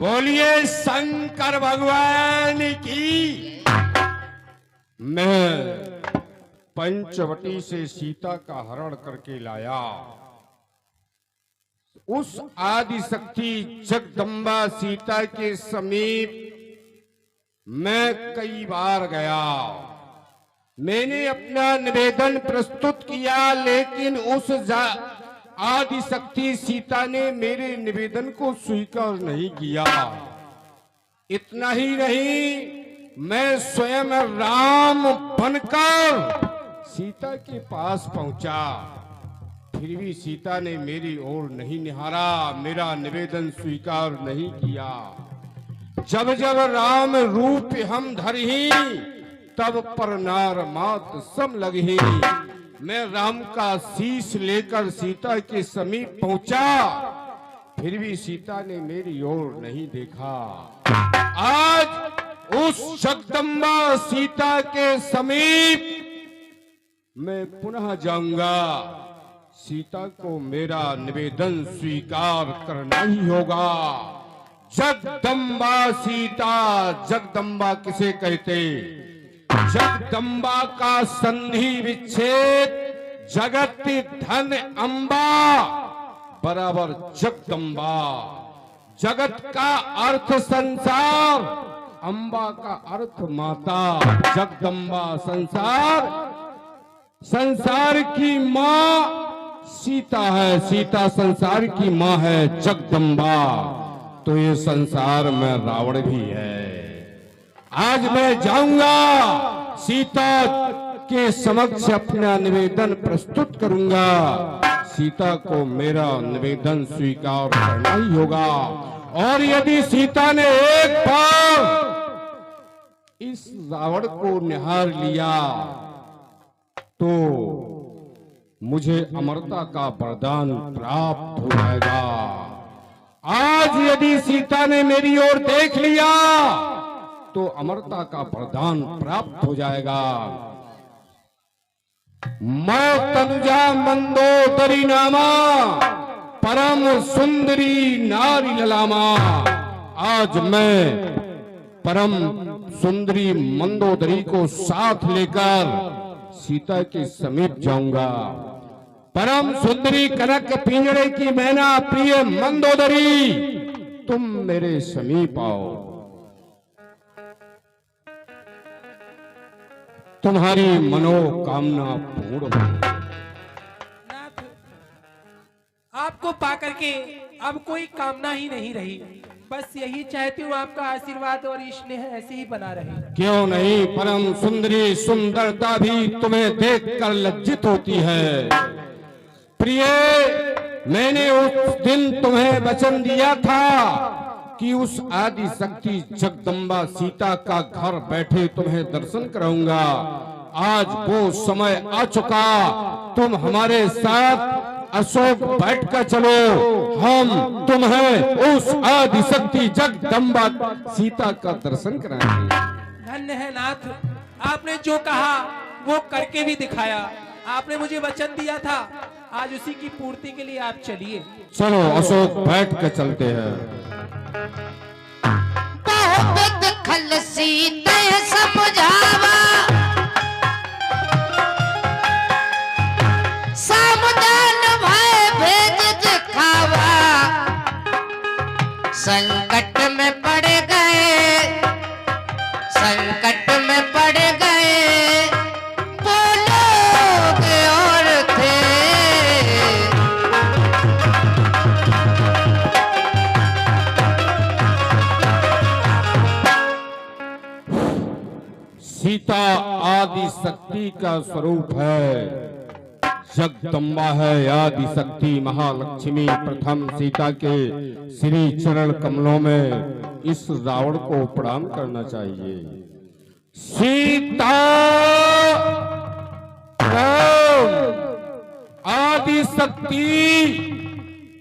बोलिए शंकर भगवान की। मैं पंचवटी से सीता का हरण करके लाया। उस आदि शक्ति जगदम्बा सीता के समीप मैं कई बार गया। मैंने अपना निवेदन प्रस्तुत किया, लेकिन उस आदि शक्ति सीता ने मेरे निवेदन को स्वीकार नहीं किया। इतना ही नहीं, मैं स्वयं राम बनकर सीता के पास पहुंचा, फिर भी सीता ने मेरी ओर नहीं निहारा, मेरा निवेदन स्वीकार नहीं किया। जब जब राम रूप हम धरही, तब पर नार मात सम लगही। मैं राम का शीश लेकर सीता के समीप पहुंचा, फिर भी सीता ने मेरी ओर नहीं देखा। आज उस जगदम्बा सीता के समीप मैं पुनः जाऊंगा। सीता को मेरा निवेदन स्वीकार करना ही होगा। जगदम्बा सीता, जगदम्बा किसे कहते? जगदम्बा का संधि विच्छेद जगत धन अम्बा बराबर जगदम्बा। जगत का अर्थ संसार, अम्बा का अर्थ माता। जगदम्बा संसार, संसार की माँ सीता है, सीता संसार की माँ है जगदम्बा। तो ये संसार में रावण भी है। आज मैं जाऊंगा, सीता के समक्ष अपना निवेदन प्रस्तुत करूंगा। सीता को मेरा निवेदन स्वीकार करना ही होगा। और यदि सीता ने एक बार इस रावण को निहार लिया, तो मुझे अमरता का वरदान प्राप्त हो जाएगा। आज यदि सीता ने मेरी ओर देख लिया, तो अमरता का वरदान प्राप्त हो जाएगा। मैं तनुजा मंदोदरी नामा, परम सुंदरी नारी ललामा। आज मैं परम सुंदरी मंदोदरी को साथ लेकर सीता के समीप जाऊंगा। परम सुंदरी कनक पिंजरे की मैना प्रिय मंदोदरी, तुम मेरे समीप आओ। तुम्हारी मनोकामना पूर्ण हो। नाथ, आपको पाकर के अब कोई कामना ही नहीं रही। बस यही चाहती हूँ आपका आशीर्वाद और स्नेह ऐसे ही बना रहे। क्यों नहीं, परम सुंदरी सुंदरता भी तुम्हें देखकर लज्जित होती है। प्रिय, मैंने उस दिन तुम्हें वचन दिया था कि उस आदि शक्ति जगदम्बा सीता का घर बैठे तुम्हें दर्शन कराऊंगा। आज वो समय आ चुका। तुम हमारे साथ अशोक बैठ कर चलो, हम तुम्हें उस आदि शक्ति जगदम्बा सीता का दर्शन कराएंगे। धन्य है नाथ, आपने जो कहा वो करके भी दिखाया। आपने मुझे वचन दिया था, आज उसी की पूर्ति के लिए आप चलिए। चलो अशोक बैठ कर चलते हैं। बहुत खल सीते समझावा, सावधान भय भेद दिखावा। संकट में पड़ गए, संकट में पड़ गए, बोलोग और थे। सीता आदि शक्ति का स्वरूप है, जगदम्बा है आदि शक्ति महालक्ष्मी। प्रथम सीता के श्री चरण कमलों में इस रावण को प्रणाम करना चाहिए। सीता प्रणाम, आदि शक्ति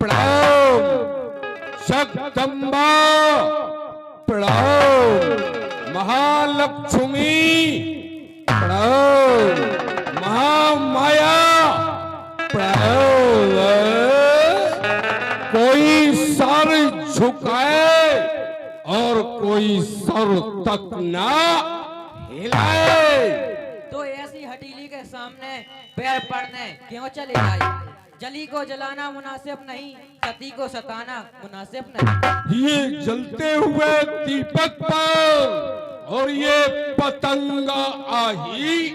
प्रणाम, जगदम्बा प्रणाम, महालक्ष्मी प्रणाम, महामाया प्रणाम। कोई सर झुकाए और कोई सर तक ना हिलाए। तो ऐसी हटीली के सामने पैर पड़ने क्यों चले आए? जली को जलाना मुनासिब नहीं, सती को सताना मुनासिब नहीं। ये जलते हुए दीपक पर और ये पतंगा आही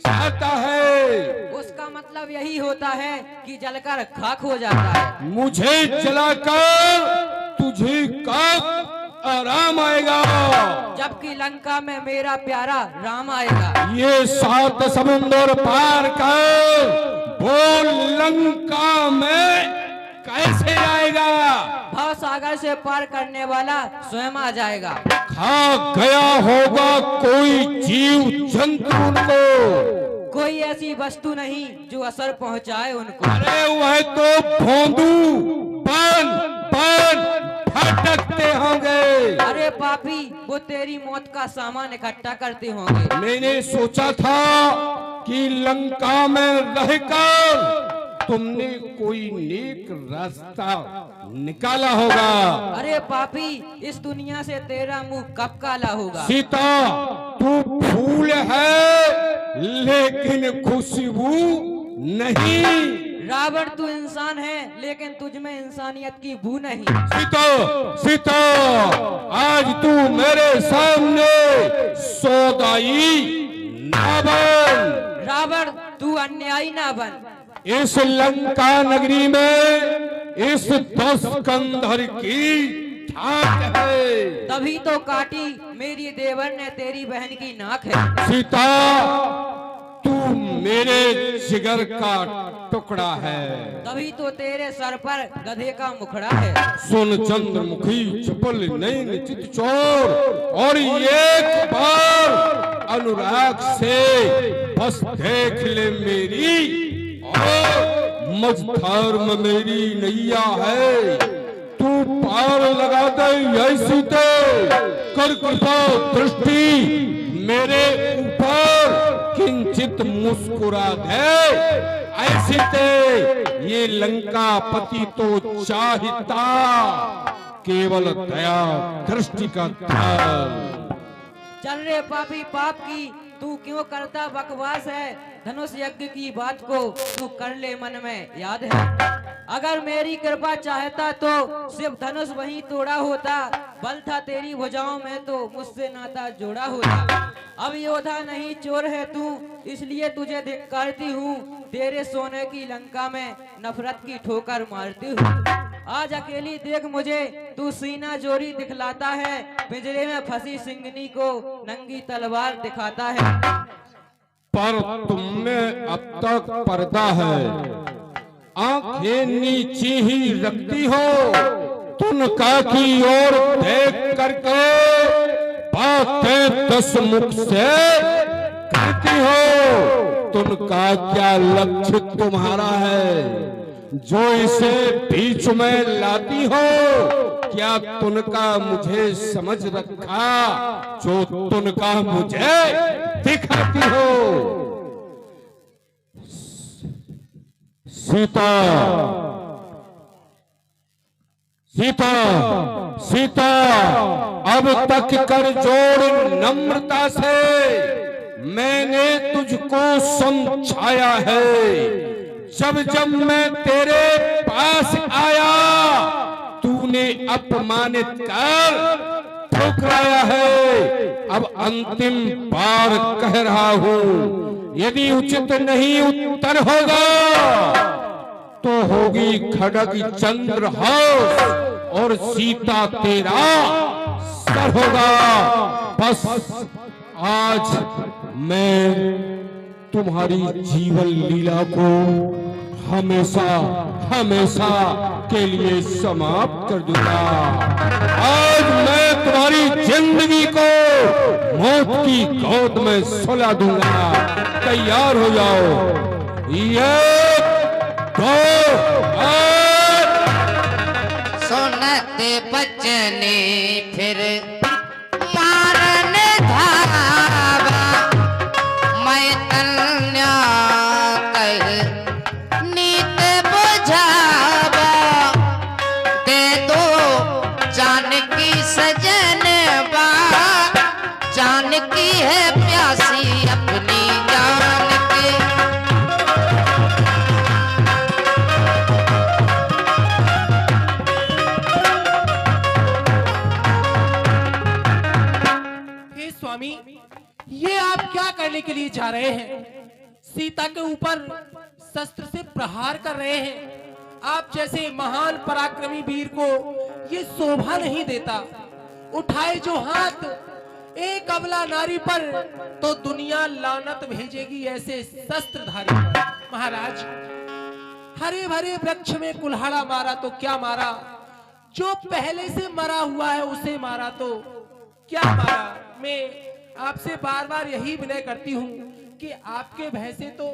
चाहता है। उसका मतलब यही होता है कि जलकर खाक हो जाता है। मुझे जलाकर तुझे कब आराम आएगा? जबकि लंका में मेरा प्यारा राम आएगा। ये 7 समुंदर पार कर वो लंका में कैसे आएगा? भाव सागर से पार करने वाला स्वयं आ जाएगा। खा गया होगा कोई जीव जंतु उनको। कोई ऐसी वस्तु नहीं जो असर पहुंचाए उनको। अरे वह तो भोंदू बन बन भटकते होंगे। अरे पापी, वो तेरी मौत का सामान इकट्ठा करते होंगे। मैंने सोचा था कि लंका में रहकर तुमने कोई नेक रास्ता निकाला होगा। अरे पापी, इस दुनिया से तेरा मुंह कब काला होगा? सीता, तू फूल है लेकिन खुशबू नहीं। रावण, तू इंसान है लेकिन तुझ में इंसानियत की बू नहीं। सीता, सीता, आज तू मेरे सामने सौदाई ना बन। रावण, तू अन्यायी ना बन। इस लंका नगरी में इस 10 कंधर की ठाक है। तभी तो काटी मेरी देवर ने तेरी बहन की नाक है। सीता, तू मेरे जिगर का टुकड़ा है। तभी तो तेरे सर पर गधे का मुखड़ा है। सुन चंद्रमुखी चपल नैन चित चोर, और एक बार अनुराग से बस देख ले मेरी, और मझधार में मेरी नैया है, तू पार लगा दे ऐसी ते, कर कृपा दृष्टि मेरे ऊपर किंचित मुस्कुरा दे ऐसी ते। ये लंका पति तो चाहता केवल दया दृष्टि का धन। चल रे पापी, पाप की तू क्यों करता बकवास है? धनुष यज्ञ की बात को तू कर ले मन में याद है। अगर मेरी कृपा चाहता तो सिर्फ धनुष वहीं तोड़ा होता। बल था तेरी भुजाओं में तो मुझसे नाता जोड़ा होता। अब योद्धा नहीं चोर है तू, इसलिए तुझे धिक्कारती हूँ। तेरे सोने की लंका में नफरत की ठोकर मारती हूँ। आज अकेली देख मुझे, तू सीना जोरी दिखलाता है। पिंजरे में फंसी सिंगनी को नंगी तलवार दिखाता है। पर तुम में अब तक पर्दा है, आंखें नीची ही रखती हो, तुनका की ओर देख करके बातें 10 मुख से करती हो। तुनका क्या लक्ष्य तुम्हारा है जो इसे बीच में लाती हो? क्या तुनका मुझे समझ रखा जो तुनका मुझे दिखाती हो? सीता, सीता, सीता, अब तक कर जोड़ नम्रता से मैंने तुझको समझाया है। जब जब मैं तेरे पास आया तूने अपमानित कर ठुकराया है। अब अंतिम बार कह रहा हूँ, यदि उचित नहीं उत्तर होगा तो होगी खड़ग चंद्रहास और सीता तेरा सर होगा। बस आज मैं तुम्हारी जीवन लीला को हमेशा हमेशा के लिए समाप्त कर दूंगा। आज मैं तुम्हारी जिंदगी को मौत की गोद में सुला दूंगा। तैयार हो जाओ। ये दो सुनते बचने फिर मारने धावा, मैं कन्या कर नीत बुझावा, दे दो जानकी सजा है प्यासी अपनी जान के। हे स्वामी, ये आप क्या करने के लिए जा रहे हैं? सीता के ऊपर शस्त्र से प्रहार कर रहे हैं। आप जैसे महान पराक्रमी वीर को ये शोभा नहीं देता। उठाए जो हाथ एक अबला नारी पर तो दुनिया लानत भेजेगी ऐसे शस्त्रधारी पर। महाराज, हरे भरे वृक्ष में कुल्हाड़ा मारा तो क्या मारा, जो पहले से मरा हुआ है उसे मारा तो क्या मारा। मैं आपसे बार बार यही विनय करती हूँ कि आपके भय से तो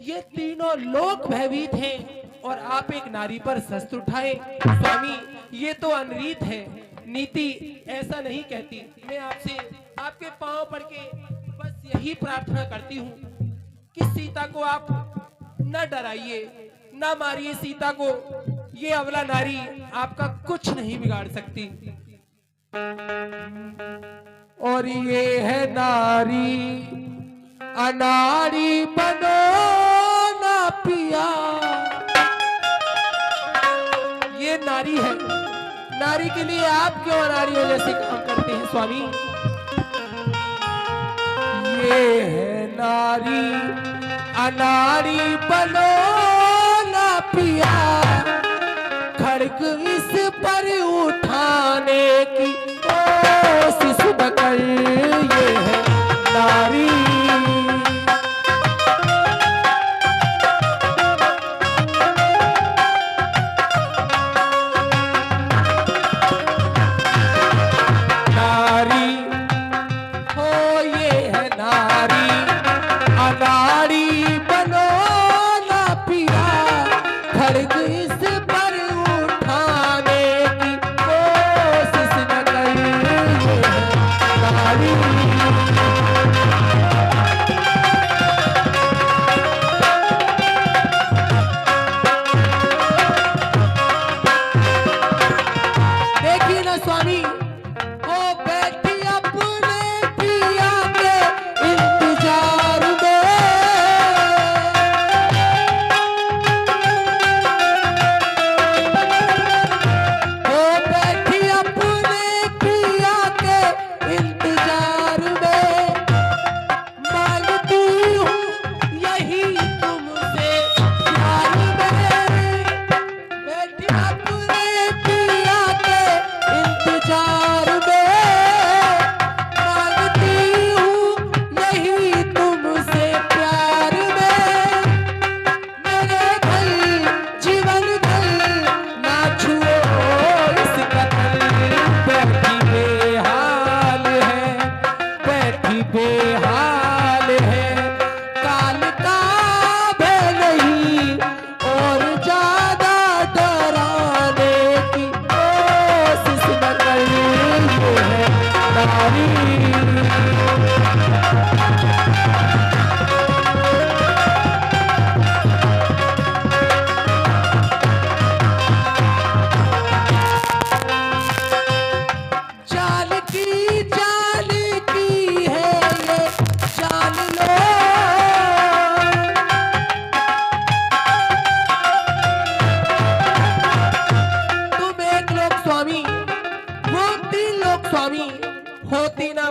ये तीनों लोग भयभीत हैं और आप एक नारी पर शस्त्र उठाए। स्वामी, ये तो अनरीत है, नीति ऐसा नहीं कहती। मैं आपसे आपके पांव पड़ के बस यही प्रार्थना करती हूँ कि सीता को आप न डराइए, न मारिए सीता को। ये अबला नारी आपका कुछ नहीं बिगाड़ सकती। और ये है नारी अनाड़ी बनो ना पिया। ये नारी है, नारी के लिए आप क्यों अनाड़ियों जैसे काम करते हैं स्वामी? ये है नारी अनाड़ी बनो ना पिया, खड़ग इस पर उठाने की कोशिश न कर। ये है नारी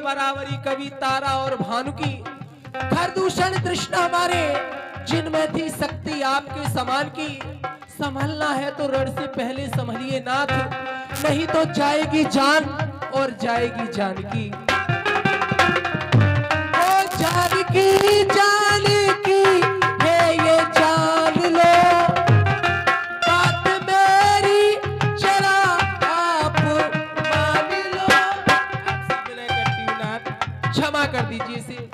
बराबरी कवि तारा और भानु की खरदूषण तृष्णा हमारे जिनमें थी शक्ति आपके समान की। संभलना है तो रण से पहले संभलिए नाथ, नहीं तो जाएगी जान और जाएगी जानकी। ओ जानकी है ये जान लो, बात मेरी जरा आप मान लो। आपसे विनय करती हूँ नाथ, क्षमा कर दीजिए इसे।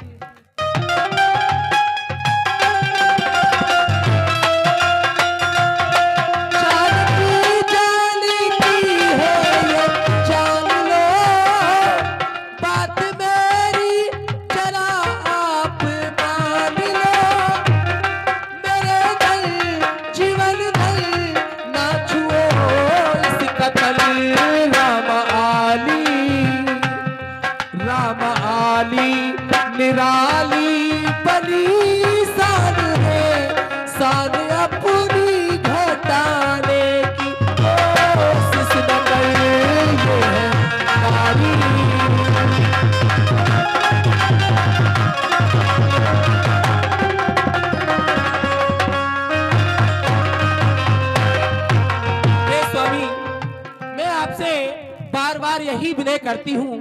बार बार यही विनय करती हूँ,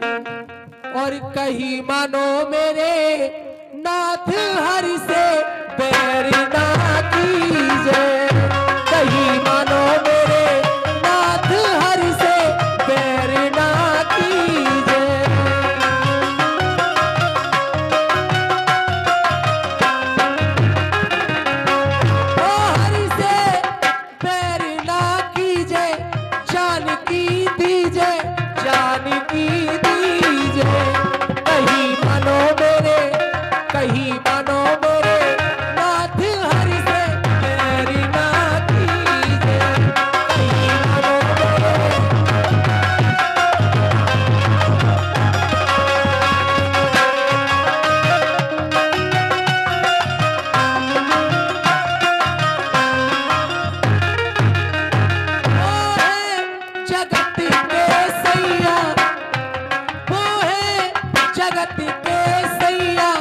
और कहीं मानो मेरे नाथ हरि से बैर ना कीजे, कहीं मानो मेरे नाथ हरि से बैर ना कीजे। ओ हरि से बैर ना कीजे, जान की दीजे, जान की दीजे। कहीं मानो मेरे, कहीं मानो मेरे नाथ हरि से बैर ना कीजे, कहीं मानो मेरे। वो है जगत के सैया, वो है जगत के सैया,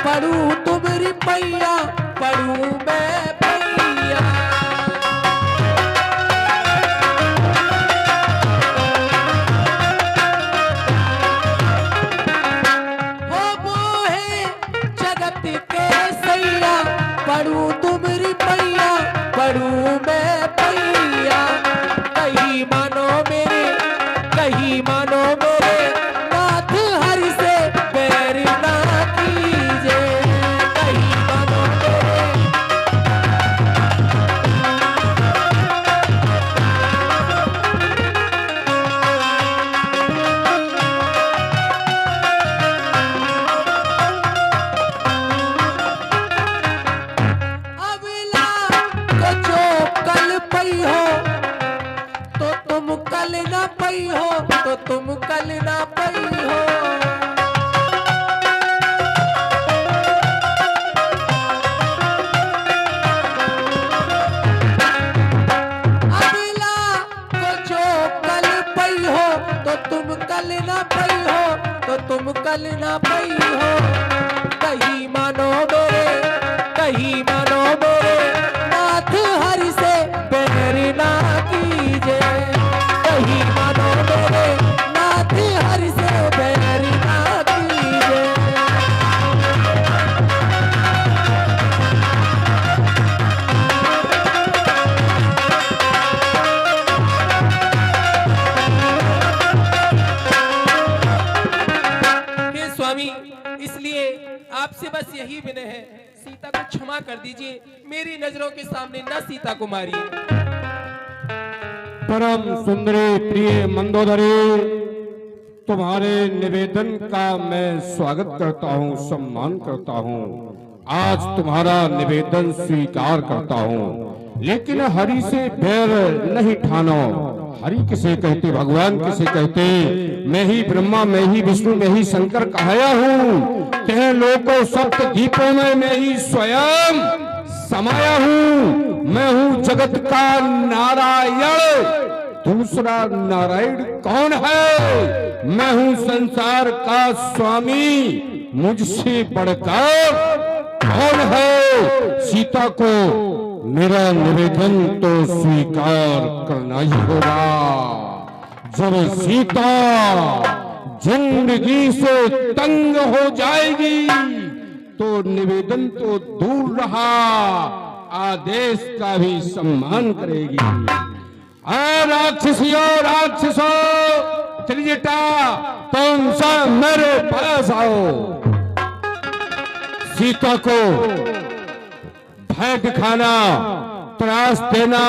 पढ़ू तुमरी पैया, पढ़ू मैं पैया। वो है जगत के सैया, पढ़ू तुमरी पैया, पढ़ू मैं पैया। कहीं मानो मेरे, कहीं मानो मेरे नाथ हरि से बैर ना कीजे, कहीं मानो मेरे। अबला को जो कल पई हो, तो तुम कल ना पई हो, तो तुम कल ना पई हो। अबला को जो कल पई हो, तो तुम कल ना पई हो, तो तुम कल ना पई हो। कहीं मानो मेरे, कहीं मानो मेरे नाथ हरि से बैर ना कीजे, कहीं मानो मेरे नाथ हरि से बैर ना कीजे। हे स्वामी, इसलिए आपसे बस यही विनय है, सीता को क्षमा कर दीजिए, मेरी नजरों के सामने न सीता को मारिए। परम सुंदरी प्रिय मंदोदरी, तुम्हारे निवेदन का मैं स्वागत करता हूँ, सम्मान करता हूँ। आज तुम्हारा निवेदन स्वीकार करता हूँ, लेकिन हरि से बैर नहीं ठानो। हरि किसे कहते, भगवान किसे कहते? मैं ही ब्रह्मा, मैं ही विष्णु, मैं ही शंकर कहाया हूँ। तेह लोको सप्त दीपों में मैं ही स्वयं समाया हूँ। मैं हूँ जगत का नारायण, दूसरा नारायण कौन है? मैं हूँ संसार का स्वामी, मुझसे बढ़कर कौन है? सीता को मेरा निवेदन तो स्वीकार करना ही होगा। जब सीता जिंदगी से तंग हो जाएगी तो निवेदन तो दूर रहा, आदेश का भी सम्मान करेगी। राक्षसियों, राक्षसों, त्रिजटा, तुम सब मेरे पास आओ। सीता को भय दिखाना, त्रास देना,